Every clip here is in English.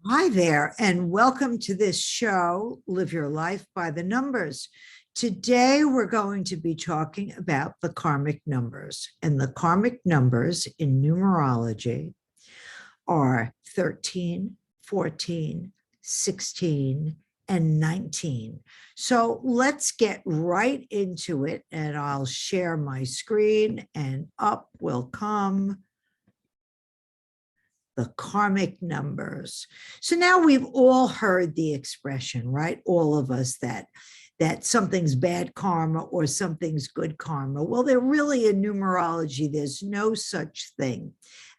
Hi there, and welcome to this show, Live Your Life by the Numbers. Today, we're going to be talking about the karmic numbers. And the karmic numbers in numerology are 13, 14, 16, and 19. So let's get right into it, and I'll share my screen, and up will come the karmic numbers. So now we've all heard the expression, right? All of us that something's bad karma or something's good karma. Well, there really in numerology, there's no such thing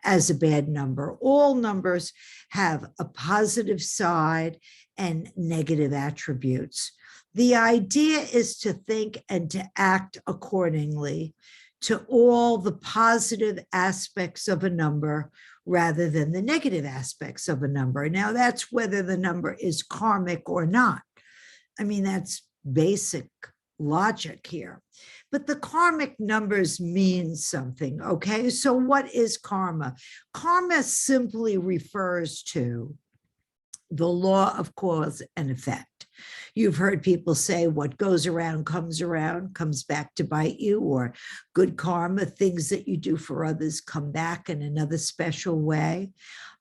as a bad number. All numbers have a positive side and negative attributes. The idea is to think and to act accordingly to all the positive aspects of a number rather than the negative aspects of a number. Now, that's whether the number is karmic or not. I mean, that's basic logic here. But the karmic numbers mean something, okay? So what is karma? Karma simply refers to the law of cause and effect. You've heard people say what goes around, comes back to bite you, or good karma, things that you do for others come back in another special way.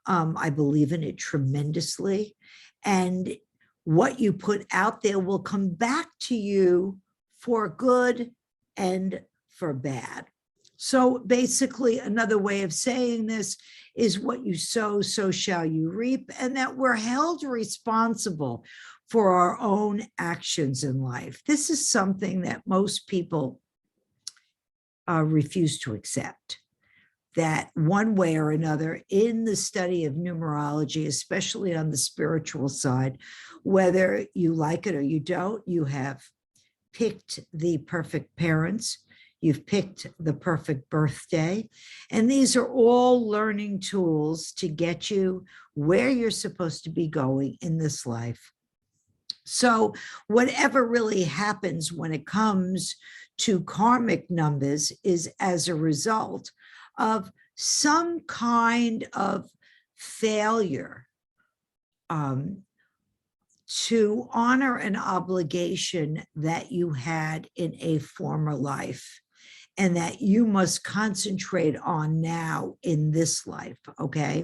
I believe in it tremendously. And what you put out there will come back to you for good and for bad. So basically, another way of saying this is what you sow, so shall you reap, and that we're held responsible for our own actions in life. This is something that most people refuse to accept, that one way or another in the study of numerology, especially on the spiritual side, whether you like it or you don't, you have picked the perfect parents, you've picked the perfect birthday, and these are all learning tools to get you where you're supposed to be going in this life. So whatever really happens when it comes to karmic numbers is as a result of some kind of failure to honor an obligation that you had in a former life and that you must concentrate on now in this life, okay?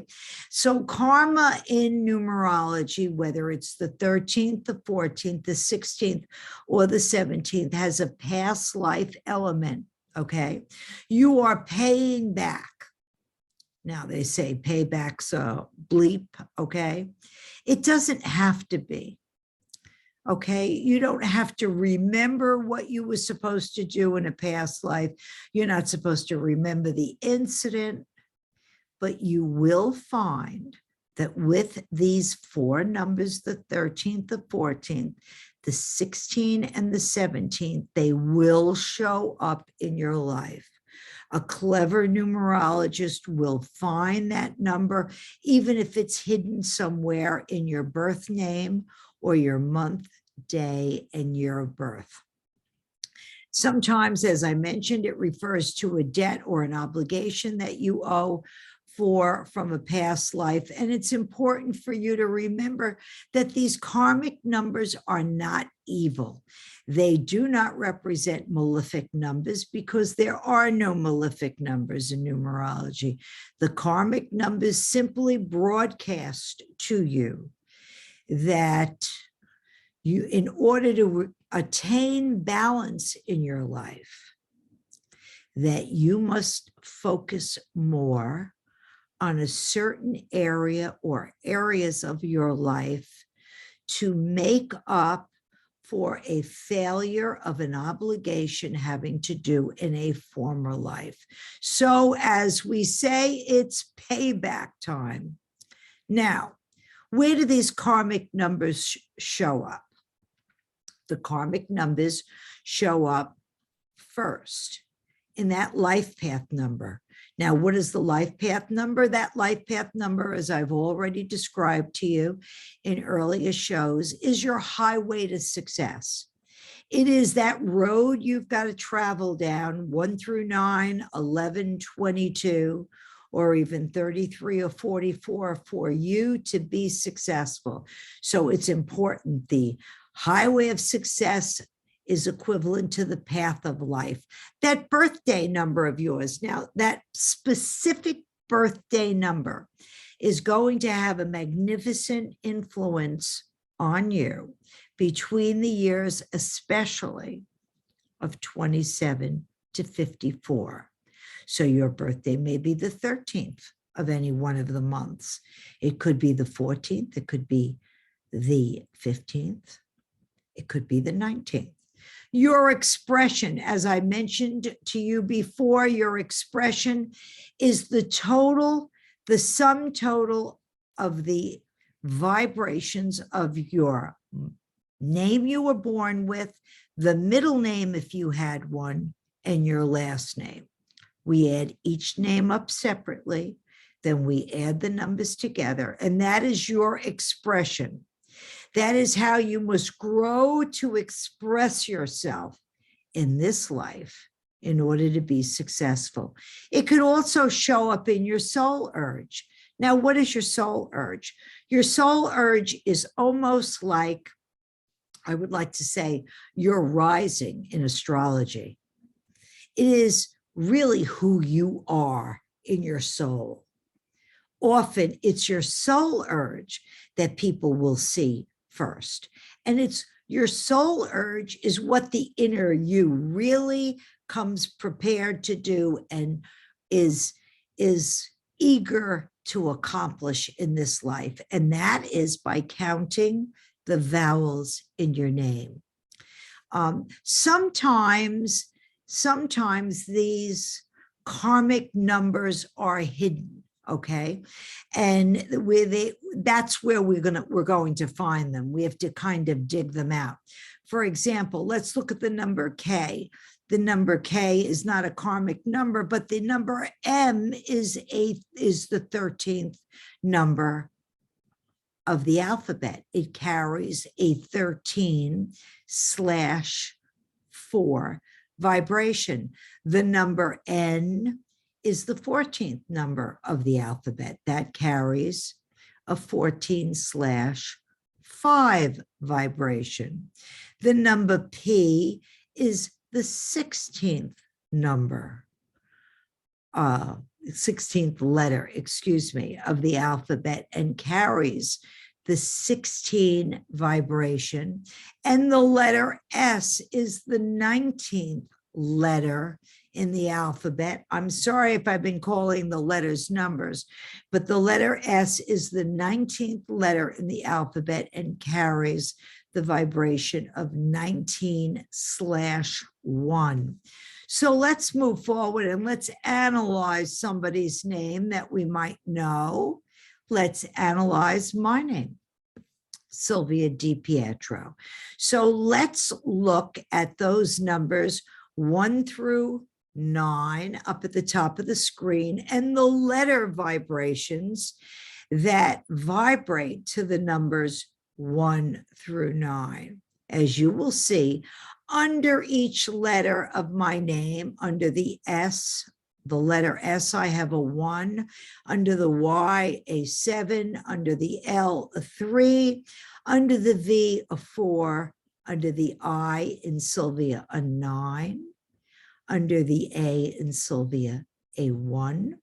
So karma in numerology, whether it's the 13th, the 14th, the 16th, or the 17th, has a past life element, okay? You are paying back. Now they say payback's a bleep, okay? It doesn't have to be. Okay, you don't have to remember what you were supposed to do in a past life. You're not supposed to remember the incident, but you will find that with these four numbers, the 13th, the 14th, the 16, and the 17th, they will show up in your life. A clever numerologist will find that number, even if it's hidden somewhere in your birth name or your month, day, and year of birth. Sometimes, as I mentioned, it refers to a debt or an obligation that you owe from a past life. And it's important for you to remember that these karmic numbers are not evil. They do not represent malefic numbers because there are no malefic numbers in numerology. The karmic numbers simply broadcast to you that you, in order to attain balance in your life, that you must focus more on a certain area or areas of your life to make up for a failure of an obligation having to do in a former life. So as we say, it's payback time. Now, where do these karmic numbers show up? The karmic numbers show up first in that life path number. Now, what is the life path number? That life path number, as I've already described to you in earlier shows, is your highway to success. It is that road you've got to travel down 1 through 9, 11, 22, or even 33 or 44 for you to be successful. So it's important. The highway of success is equivalent to the path of life. That birthday number of yours, now that specific birthday number is going to have a magnificent influence on you between the years, especially of 27 to 54. So your birthday may be the 13th of any one of the months. It could be the 14th. It could be the 15th. It could be the 19th. Your expression, as I mentioned to you before, your expression is the total, the sum total of the vibrations of your name you were born with, the middle name if you had one, and your last name. We add each name up separately, then we add the numbers together, and that is your expression. That is how you must grow to express yourself in this life in order to be successful. It could also show up in your soul urge. Now, what is your soul urge? Your soul urge is almost like, I would like to say, your rising in astrology. It is really who you are in your soul. Often it's your soul urge that people will see first. And it's your soul urge is what the inner you really comes prepared to do and is eager to accomplish in this life. And that is by counting the vowels in your name. Sometimes these karmic numbers are hidden. Okay. And that's where we're going to find them. We have to kind of dig them out. For example, let's look at the number K. The number K is not a karmic number, but the number M is the 13th number of the alphabet. It carries a 13/4 vibration. The number N is the 14th number of the alphabet. That carries a 14/5 vibration. The number P is the 16th number, 16th letter, of the alphabet, and carries the 16 vibration. And the letter S is the 19th letter in the alphabet. I'm sorry if I've been calling the letters numbers, but the letter S is the 19th letter in the alphabet and carries the vibration of 19/1. So let's move forward and let's analyze somebody's name that we might know. Let's analyze my name, Sylvia DiPietro. So let's look at those numbers 1 through 9 up at the top of the screen and the letter vibrations that vibrate to the numbers 1 through 9. As you will see, under each letter of my name, under the S, the letter S, I have a 1, under the Y, a 7, under the L, a 3, under the V, a 4, under the I in Sylvia, a 9, under the A in Sylvia, a 1,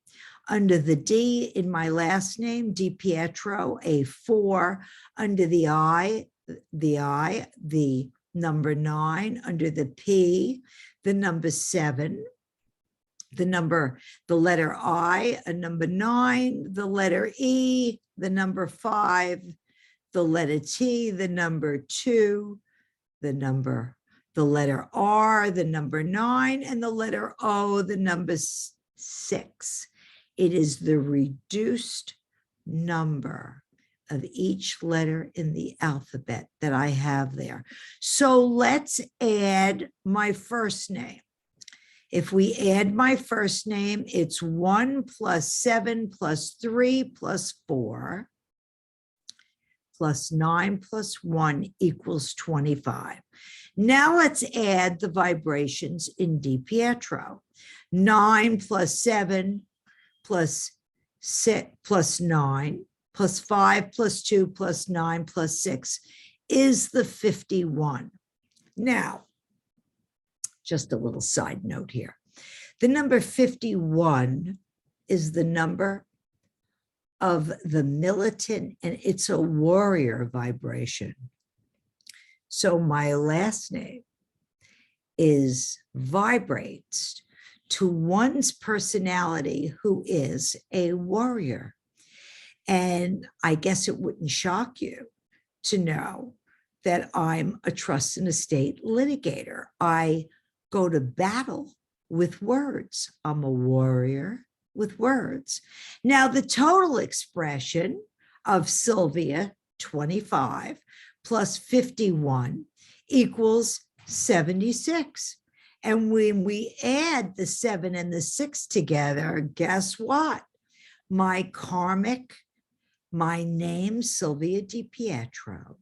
under the D in my last name, DiPietro, a 4, under the I, the number 9, under the P, the number 7, the letter I, a number 9, the letter E, the number 5, the letter T, the number 2, the letter R, the number 9, and the letter O, the number 6. It is the reduced number of each letter in the alphabet that I have there. So let's add my first name. If we add my first name, it's 1 plus 7 plus 3 plus 4 plus 9 plus 1 equals 25. Now let's add the vibrations in DiPietro. 9 plus 7 plus 6 plus 9 plus 5 plus 2 plus 9 plus 6 is the 51. Now, just a little side note here. The number 51 is the number of the militant, and it's a warrior vibration. So my last name vibrates to one's personality who is a warrior. And I guess it wouldn't shock you to know that I'm a trust and estate litigator. I go to battle with words. I'm a warrior with words. Now, the total expression of Sylvia, 25, plus 51 equals 76. And when we add the 7 and the 6 together, guess what? My karmic, my name, Sylvia DiPietro,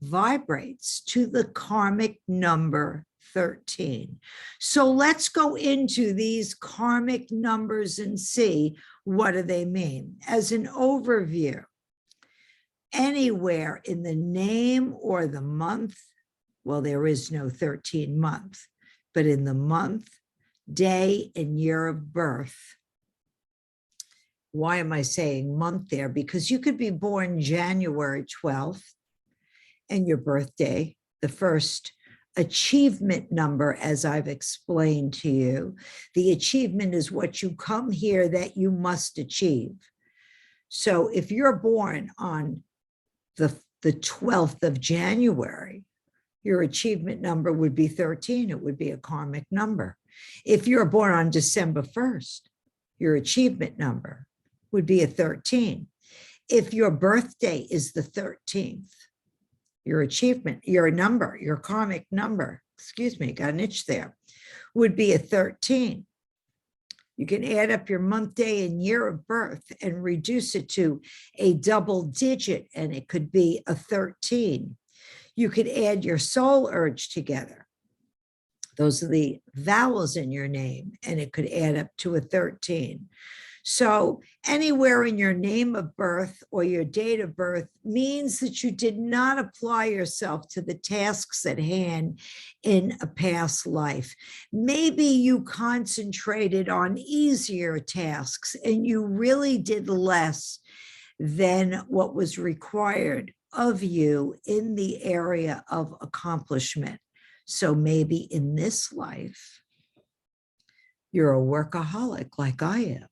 vibrates to the karmic number 13. So let's go into these karmic numbers and see what do they mean. As an overview, anywhere in the name or the month, well, there is no 13 month, but in the month, day, and year of birth. Why am I saying month there? Because you could be born January 12th and your birthday, the first achievement number, as I've explained to you. The achievement is what you come here that you must achieve. So if you're born on the 12th of January, your achievement number would be 13. It would be a karmic number. If you're born on December 1st, your achievement number would be a 13. If your birthday is the 13th, your achievement, your number, your karmic number, excuse me, got an itch there, would be a 13. You can add up your month, day, and year of birth and reduce it to a double digit, and it could be a 13. You could add your soul urge together. Those are the vowels in your name, and it could add up to a 13. So anywhere in your name of birth or your date of birth means that you did not apply yourself to the tasks at hand in a past life. Maybe you concentrated on easier tasks and you really did less than what was required of you in the area of accomplishment. So maybe in this life, you're a workaholic like I am,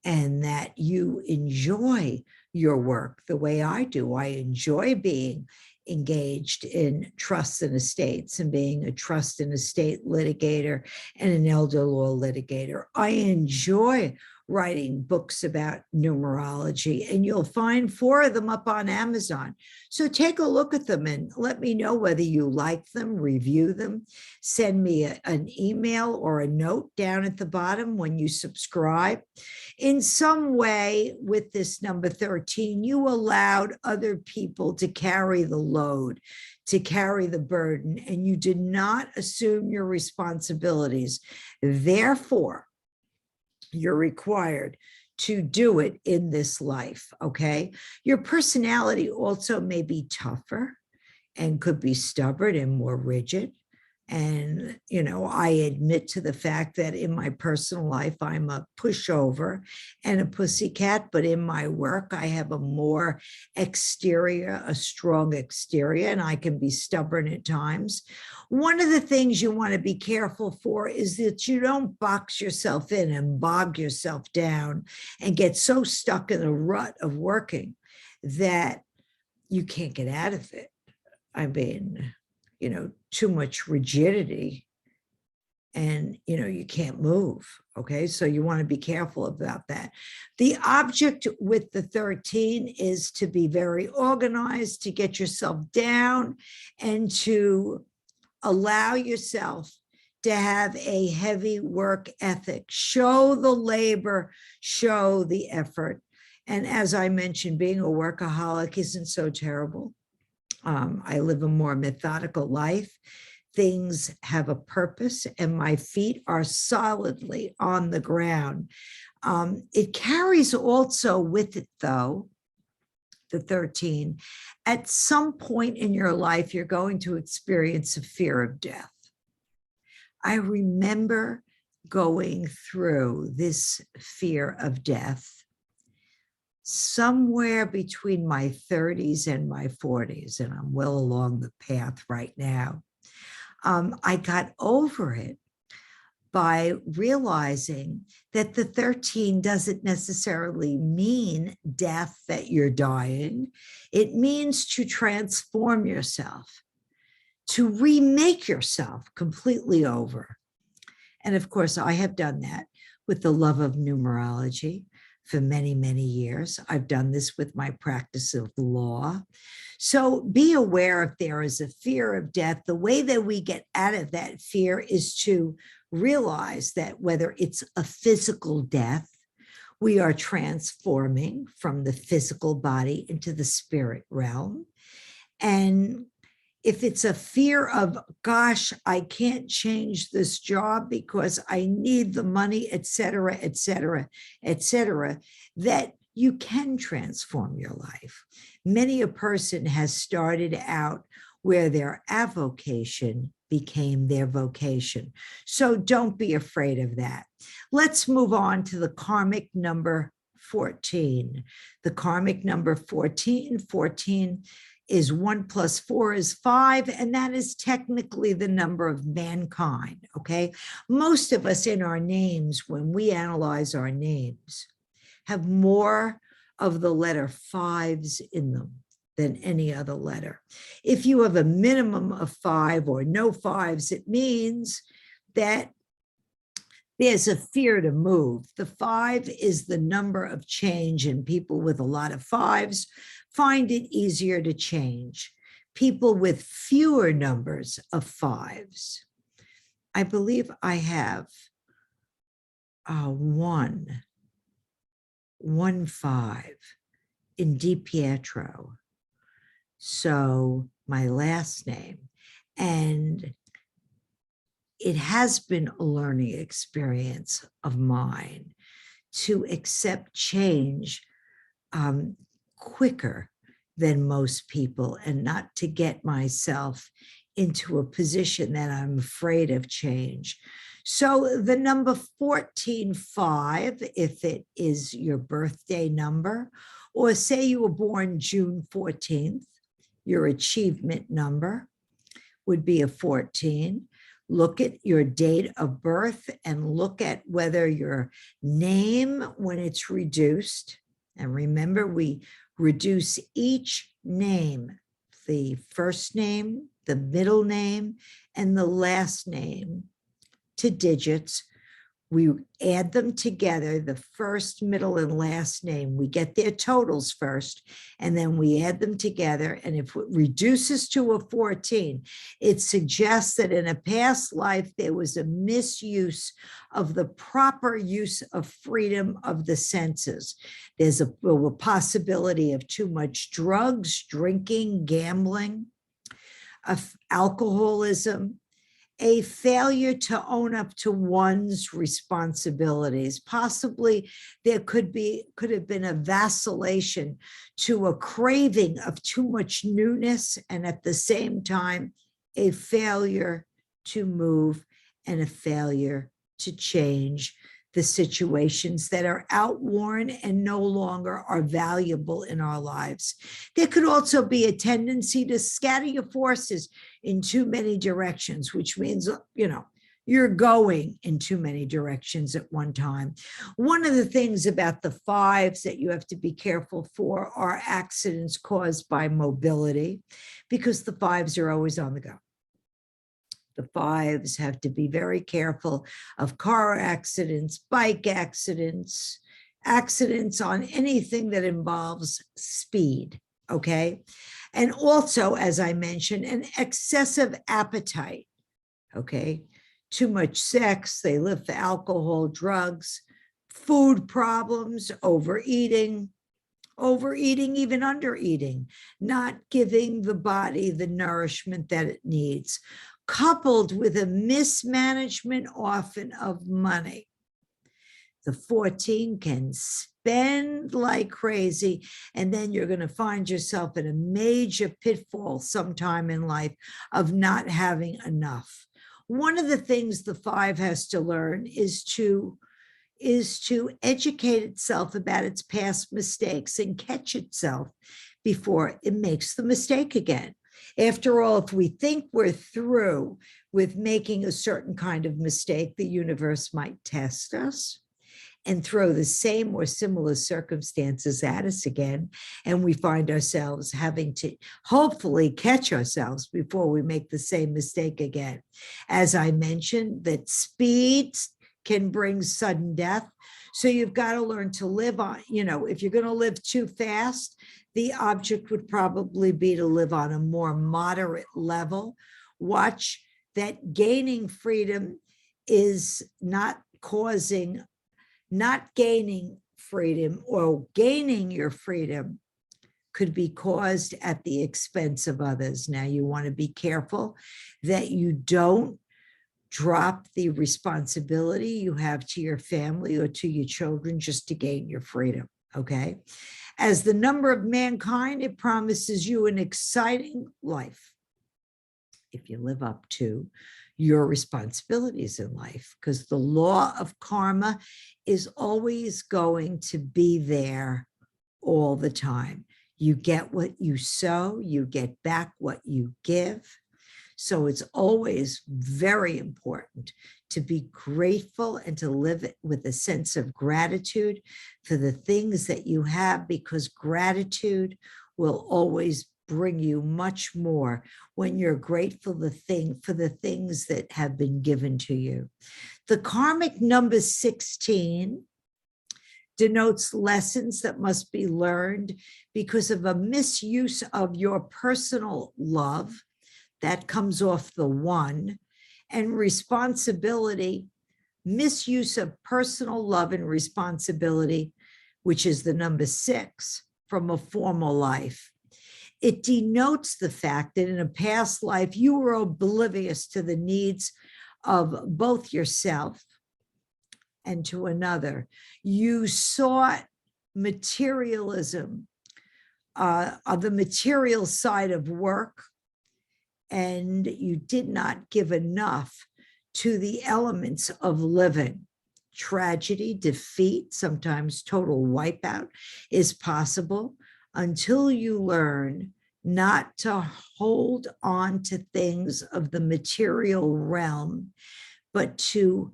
and that you enjoy your work the way I do. I enjoy being engaged in trusts and estates and being a trust and estate litigator and an elder law litigator. I enjoy writing books about numerology, and you'll find 4 of them up on Amazon. So take a look at them and let me know whether you like them, review them, send me an email or a note down at the bottom when you subscribe. In some way with this number 13, you allowed other people to carry the load, to carry the burden, and you did not assume your responsibilities. Therefore, you're required to do it in this life, okay? Your personality also may be tougher and could be stubborn and more rigid. And, you know, I admit to the fact that in my personal life, I'm a pushover and a pussycat, but in my work, I have a more exterior, a strong exterior, and I can be stubborn at times. One of the things you want to be careful for is that you don't box yourself in and bog yourself down and get so stuck in a rut of working that you can't get out of it. I mean, you know, too much rigidity and, you know, you can't move. Okay. So you want to be careful about that. The object with the 13 is to be very organized, to get yourself down and to allow yourself to have a heavy work ethic. Show the labor, show the effort. And as I mentioned, being a workaholic isn't so terrible. I live a more methodical life. Things have a purpose and my feet are solidly on the ground. It carries also with it, though, the 13. At some point in your life, you're going to experience a fear of death. I remember going through this fear of death somewhere between my 30s and my 40s, and I'm well along the path right now. I got over it by realizing that the 13 doesn't necessarily mean death, that you're dying. It means to transform yourself, to remake yourself completely over. And of course, I have done that with the love of numerology for many, many years. I've done this with my practice of law. So be aware if there is a fear of death, the way that we get out of that fear is to realize that whether it's a physical death, we are transforming from the physical body into the spirit realm. And if it's a fear of, gosh, I can't change this job because I need the money, et cetera, et cetera, et cetera, that you can transform your life. Many a person has started out where their avocation became their vocation. So don't be afraid of that. Let's move on to the karmic number 14. The karmic number 14, 14 is 1 + 4 is 5, and that is technically the number of mankind, okay? Most of us in our names, when we analyze our names, have more of the letter 5s in them than any other letter. If you have a minimum of 5 or no 5s, it means that there's a fear to move. The 5 is the number of change, and people with a lot of 5s find it easier to change. People with fewer numbers of 5s, I believe I have 1 5 in Di Pietro. So my last name, and it has been a learning experience of mine to accept change quicker than most people, and not to get myself into a position that I'm afraid of change. So the number 14, 5, if it is your birthday number, or say you were born June 14th, your achievement number would be a 14. Look at your date of birth and look at whether your name, when it's reduced, and remember, we reduce each name, the first name, the middle name, and the last name, to digits. We add them together, the first, middle, and last name. We get their totals first, and then we add them together. And if it reduces to a 14, it suggests that in a past life, there was a misuse of the proper use of freedom of the senses. There's a possibility of too much drugs, drinking, gambling, of alcoholism, a failure to own up to one's responsibilities. Possibly there could have been a vacillation to a craving of too much newness, and at the same time, a failure to move and a failure to change the situations that are outworn and no longer are valuable in our lives. There could also be a tendency to scatter your forces in too many directions, which means, you're going in too many directions at one time. One of the things about the 5s that you have to be careful for are accidents caused by mobility, because the 5s are always on the go. The 5s have to be very careful of car accidents, bike accidents, accidents on anything that involves speed, okay? And also, as I mentioned, an excessive appetite, okay? Too much sex, they live for alcohol, drugs, food problems, overeating, even undereating, not giving the body the nourishment that it needs, coupled with a mismanagement often of money. The 14 can spend like crazy, and then you're going to find yourself in a major pitfall sometime in life of not having enough. One of the things the 5 has to learn is to educate itself about its past mistakes and catch itself before it makes the mistake again. After all, if we think we're through with making a certain kind of mistake, the universe might test us and throw the same or similar circumstances at us again. And we find ourselves having to hopefully catch ourselves before we make the same mistake again. As I mentioned, that speed can bring sudden death. So you've got to learn to live on, if you're going to live too fast, the object would probably be to live on a more moderate level. Watch that gaining freedom is not gaining freedom, or gaining your freedom could be caused at the expense of others. Now, you want to be careful that you don't drop the responsibility you have to your family or to your children just to gain your freedom, okay? As the number of mankind, it promises you an exciting life if you live up to your responsibilities in life, because the law of karma is always going to be there all the time. You get what you sow, you get back what you give. So it's always very important to be grateful and to live with a sense of gratitude for the things that you have, because gratitude will always bring you much more when you're grateful for the things that have been given to you. The karmic number 16 denotes lessons that must be learned because of a misuse of your personal love. That comes off the 1, and responsibility, misuse of personal love and responsibility, which is the number 6, from a former life. It denotes the fact that in a past life, you were oblivious to the needs of both yourself and to another. You sought materialism, on the material side of work, and you did not give enough to the elements of living. Tragedy, defeat, sometimes total wipeout is possible until you learn not to hold on to things of the material realm, but to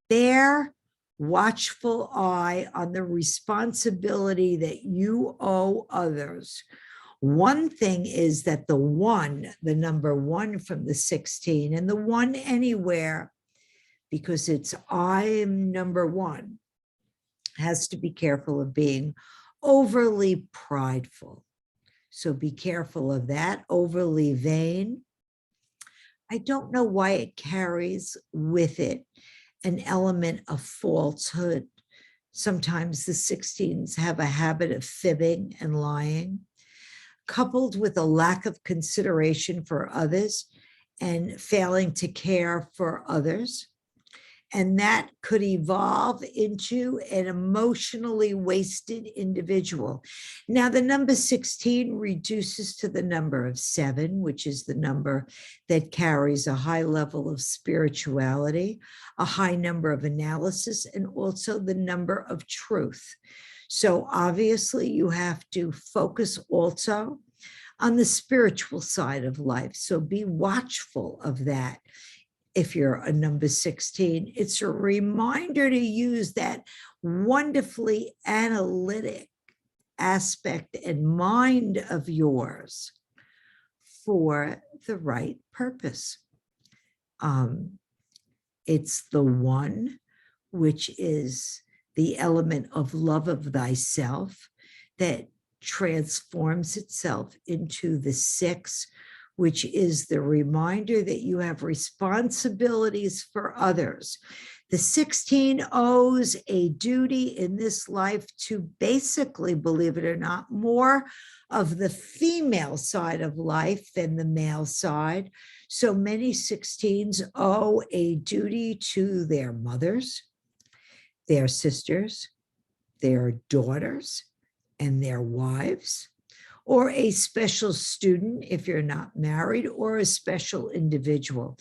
bear watchful eye on the responsibility that you owe others. One thing is that the 1, the number 1 from the 16, and the 1 anywhere, because it's I am number 1, has to be careful of being overly prideful. So be careful of that. Overly vain. I don't know why it carries with it an element of falsehood. Sometimes the 16s have a habit of fibbing and lying, coupled with a lack of consideration for others and failing to care for others. And that could evolve into an emotionally wasted individual. Now, the number 16 reduces to the number of 7, which is the number that carries a high level of spirituality, a high number of analysis, and also the number of truth. So obviously, you have to focus also on the spiritual side of life. So be watchful of that. If you're a number 16, it's a reminder to use that wonderfully analytic aspect and mind of yours for the right purpose. It's the 1, which is the element of love of thyself that transforms itself into the 6, which is the reminder that you have responsibilities for others. The 16 owes a duty in this life to basically, believe it or not, more of the female side of life than the male side. So many 16s owe a duty to their mothers, their sisters, their daughters, and their wives, or a special student if you're not married, or a special individual.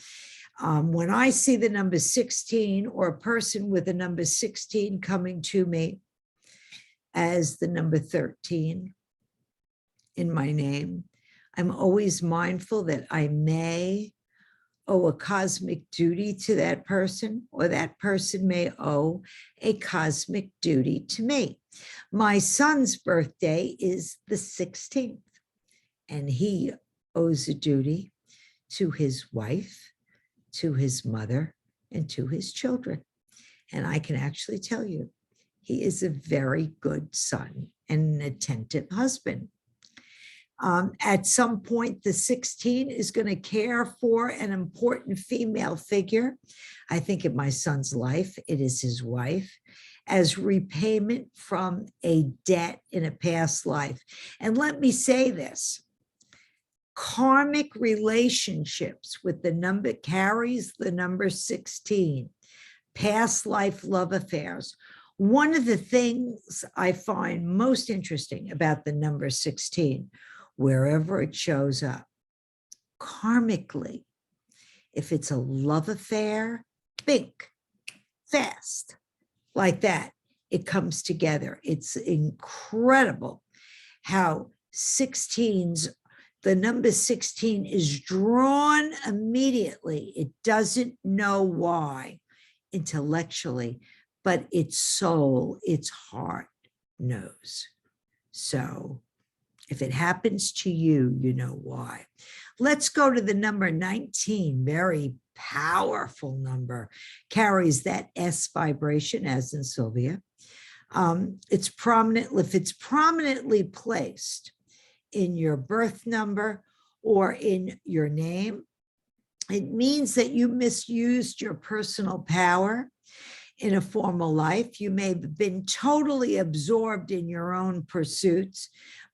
When I see the number 16 or a person with the number 16 coming to me as the number 13 in my name, I'm always mindful that I may owe a cosmic duty to that person, or that person may owe a cosmic duty to me. My son's birthday is the 16th, and he owes a duty to his wife, to his mother, and to his children. And I can actually tell you, he is a very good son and an attentive husband. At some point, the 16 is going to care for an important female figure. I think in my son's life, it is his wife, as repayment from a debt in a past life. And let me say this, karmic relationships with the number carries the number 16, past life love affairs. One of the things I find most interesting about the number 16, wherever it shows up, karmically, if it's a love affair, think fast, like that, it comes together. It's incredible how 16s, the number 16 is drawn immediately. It doesn't know why intellectually, but its soul, its heart knows. So if it happens to you, you know why. Let's go to the number 19, very powerful number, carries that S vibration as in Sylvia. It's prominent, if it's prominently placed in your birth number or in your name, it means that you misused your personal power in a formal life. You may have been totally absorbed in your own pursuits,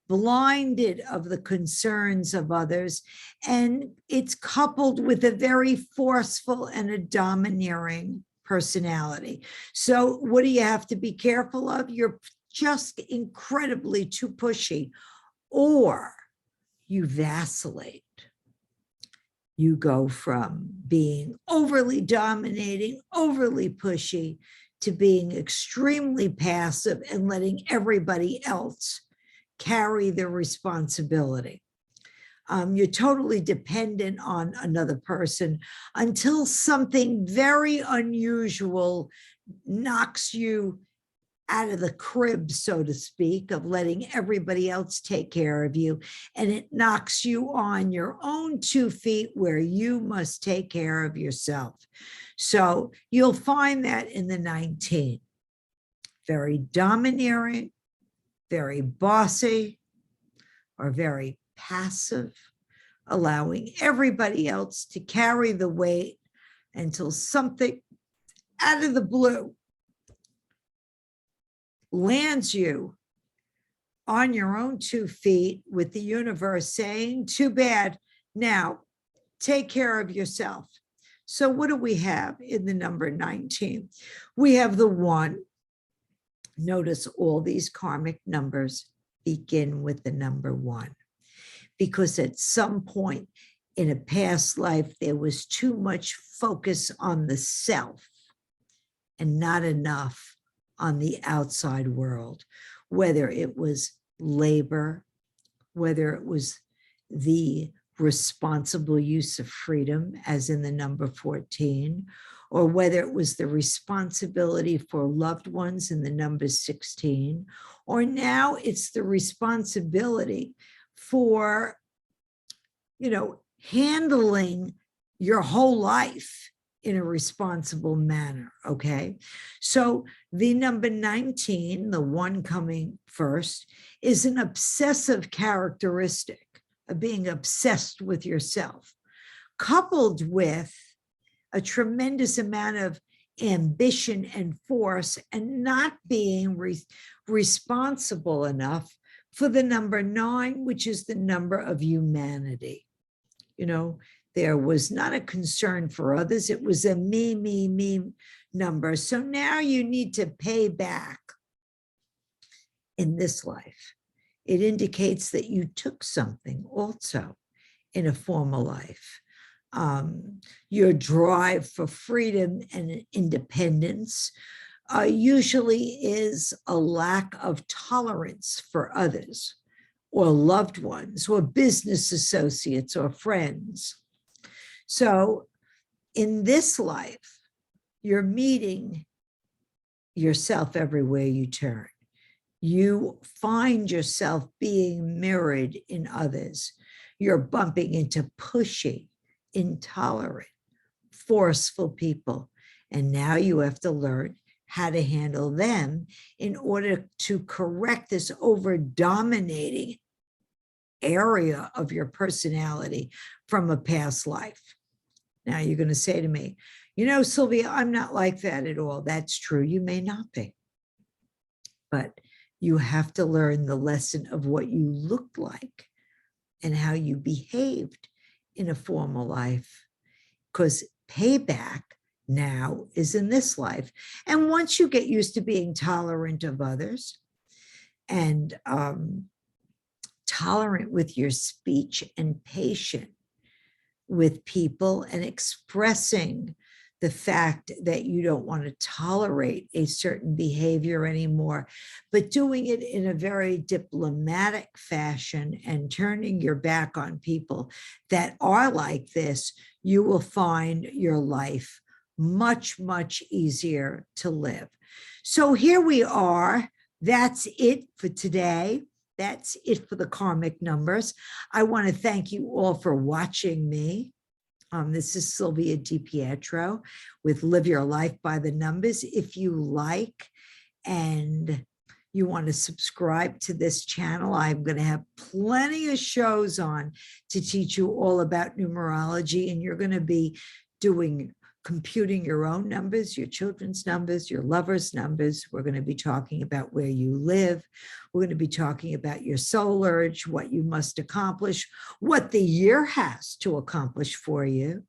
blinded of the concerns of others, and it's coupled with a very forceful and a domineering personality. So what do you have to be careful of? You're just incredibly too pushy, or you vacillate. You go from being overly dominating, overly pushy, to being extremely passive and letting everybody else carry the responsibility. You're totally dependent on another person until something very unusual knocks you out of the crib, so to speak, of letting everybody else take care of you. And it knocks you on your own 2 feet where you must take care of yourself. So you'll find that in the 19. Very domineering, very bossy, or very passive, allowing everybody else to carry the weight until something out of the blue lands you on your own 2 feet with the universe saying, too bad, now take care of yourself. So what do we have in the number 19? We have the 1. Notice all these karmic numbers begin with the number 1, because at some point in a past life, there was too much focus on the self and not enough on the outside world, whether it was labor, whether it was the responsible use of freedom, as in the number 14, or whether it was the responsibility for loved ones in the number 16, or now it's the responsibility for, handling your whole life in a responsible manner, okay? So the number 19, the 1 coming first, is an obsessive characteristic of being obsessed with yourself, coupled with a tremendous amount of ambition and force, and not being responsible enough for the number 9, which is the number of humanity. There was not a concern for others. It was a me number. So now you need to pay back in this life. It indicates that you took something also in a former life. Your drive for freedom and independence usually is a lack of tolerance for others or loved ones or business associates or friends. So in this life, you're meeting yourself everywhere you turn. You find yourself being mirrored in others. You're bumping into pushy, intolerant, forceful people. And now you have to learn how to handle them in order to correct this over-dominating area of your personality from a past life. Now you're going to say to me, you know, Sylvia, I'm not like that at all. That's true. You may not be. But you have to learn the lesson of what you looked like and how you behaved in a former life, because payback now is in this life. And once you get used to being tolerant of others and tolerant with your speech and patient with people and expressing the fact that you don't want to tolerate a certain behavior anymore, but doing it in a very diplomatic fashion and turning your back on people that are like this, you will find your life much, much easier to live. So here we are. That's it for today. That's it for the karmic numbers. I want to thank you all for watching me. This is Sylvia DiPietro with Live Your Life by the Numbers. If you like and you want to subscribe to this channel, I'm going to have plenty of shows on to teach you all about numerology, and you're going to be computing your own numbers, your children's numbers, your lovers' numbers. We're going to be talking about where you live. We're going to be talking about your soul urge, what you must accomplish, what the year has to accomplish for you,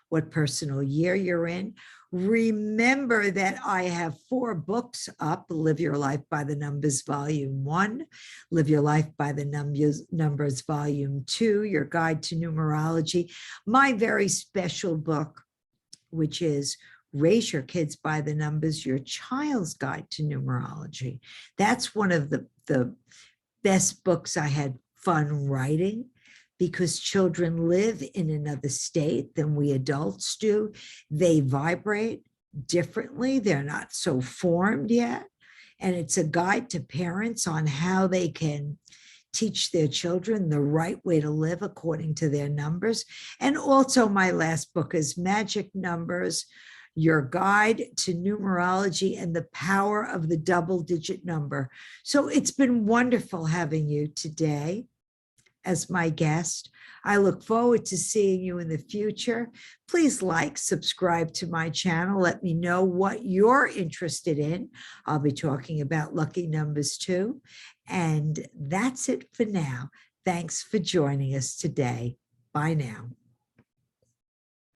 what personal year you're in. Remember that I have 4 books up: Live Your Life by the Numbers, Volume 1, Live Your Life by the Numbers, Volume 2, Your Guide to Numerology, my very special book, which is Raise Your Kids by the Numbers, Your Child's Guide to Numerology. That's one of the best books I had fun writing, because children live in another state than we adults do. They vibrate differently. They're not so formed yet. And it's a guide to parents on how they can teach their children the right way to live according to their numbers. And also my last book is Magic Numbers, Your Guide to Numerology and the Power of the Double-Digit Number. So it's been wonderful having you today as my guest. I look forward to seeing you in the future. Please like, subscribe to my channel. Let me know what you're interested in. I'll be talking about lucky numbers too. And that's it for now. Thanks for joining us today. Bye now.